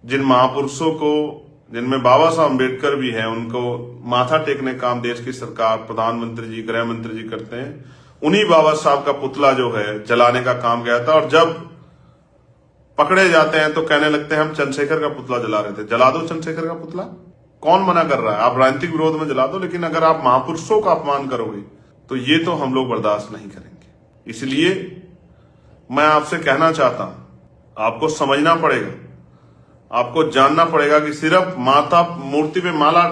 जिन महापुरुषों को, जिनमें बाबा साहब अम्बेडकर भी हैं, उनको माथा टेकने का काम देश की सरकार, प्रधानमंत्री जी, गृह मंत्री जी करते हैं। उन्हीं बाबा साहब का पुतला जो है जलाने का काम किया था, और जब पकड़े जाते हैं तो कहने लगते हैं हम चंद्रशेखर का पुतला जला रहे थे। जला दो चंद्रशेखर का पुतला, कौन मना कर रहा है? आप राजनीतिक विरोध में जला दो, लेकिन अगर आप महापुरुषों का अपमान करोगे तो ये तो हम लोग बर्दाश्त नहीं करेंगे। इसलिए मैं आपसे कहना चाहता हूं, आपको समझना पड़ेगा, आपको जानना पड़ेगा कि सिर्फ माता मूर्ति पे माला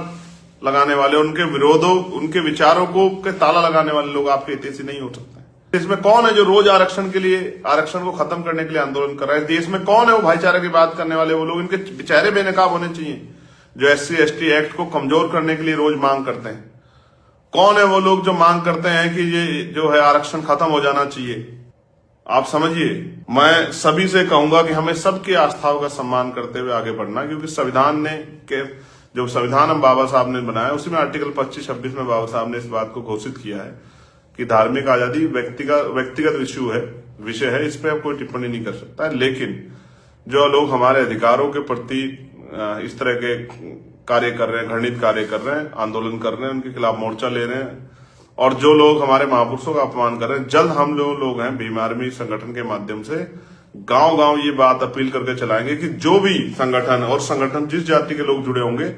लगाने वाले, उनके विरोधों, उनके विचारों को के ताला लगाने वाले लोग आपके हितैषी नहीं हो सकते। इसमें कौन है जो रोज आरक्षण के लिए, आरक्षण को खत्म करने के लिए आंदोलन कर रहा है? देश में कौन है वो भाईचारे की बात करने वाले? वो लोग, इनके बेचारे बेनकाब होने चाहिए जो SC/ST एक्ट को कमजोर करने के लिए रोज मांग करते हैं। कौन है वो लोग जो मांग करते हैं कि ये जो है आरक्षण खत्म हो जाना चाहिए? आप समझिए, मैं सभी से कहूंगा कि हमें सबकी आस्थाओं का सम्मान करते हुए आगे बढ़ना, क्योंकि संविधान ने के जो संविधान हम बाबा साहब ने बनाया, उसी में आर्टिकल 25-26 में बाबा साहब ने इस बात को घोषित किया है कि धार्मिक आजादी व्यक्तिगत विषय है, इस पर आप कोई टिप्पणी नहीं कर सकता है। लेकिन जो लोग हमारे अधिकारों के प्रति इस तरह के कार्य कर रहे हैं, घृणित कार्य कर रहे हैं, आंदोलन कर रहे हैं, उनके खिलाफ मोर्चा ले रहे हैं, और जो लोग हमारे महापुरुषों का अपमान कर रहे हैं, जल्द हम लोग हैं भीम आर्मी संगठन के माध्यम से गांव गांव ये बात अपील करके चलाएंगे कि जो भी संगठन जिस जाति के लोग जुड़े होंगे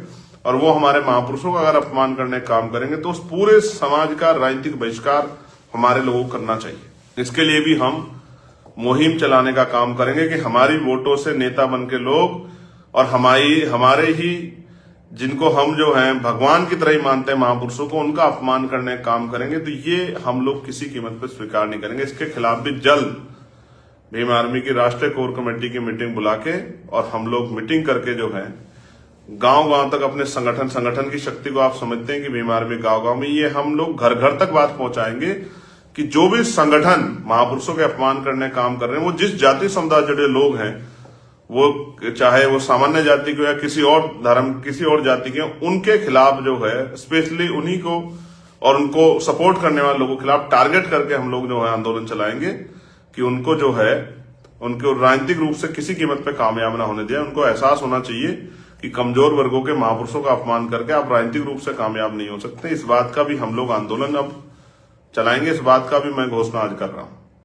और वो हमारे महापुरुषों का अगर अपमान करने का काम करेंगे तो उस पूरे समाज का राजनीतिक बहिष्कार हमारे लोगों को करना चाहिए। इसके लिए भी हम मुहिम चलाने का काम करेंगे कि हमारी वोटों से नेता बन के लोग, और हमारे ही जिनको हम जो हैं भगवान की तरह ही मानते हैं महापुरुषों को, उनका अपमान करने का काम करेंगे, तो ये हम लोग किसी कीमत पर स्वीकार नहीं करेंगे। इसके खिलाफ भी जल्द भीम आर्मी की राष्ट्रीय कोर कमेटी की मीटिंग बुला के, और हम लोग मीटिंग करके जो है गांव गांव तक अपने संगठन की शक्ति को, आप समझते हैं कि भीम आर्मी गांव गांव में, ये हम लोग घर घर तक बात पहुंचाएंगे कि जो भी संगठन महापुरुषों के अपमान करने का काम कर रहे हैं, वो जिस जाति समुदाय जुड़े लोग हैं, वो चाहे वो सामान्य जाति को या किसी और धर्म, किसी और जाति के, उनके खिलाफ जो है स्पेशली उन्हीं को और उनको सपोर्ट करने वाले लोगों के खिलाफ टारगेट करके हम लोग जो है आंदोलन चलाएंगे कि उनको जो है, उनको राजनीतिक रूप से किसी कीमत पे कामयाब ना होने दिया। उनको एहसास होना चाहिए कि कमजोर वर्गों के महापुरुषों का अपमान करके आप राजनीतिक रूप से कामयाब नहीं हो सकते। इस बात का भी हम लोग आंदोलन अब चलाएंगे, इस बात का भी मैं घोषणा आज कर रहा हूं।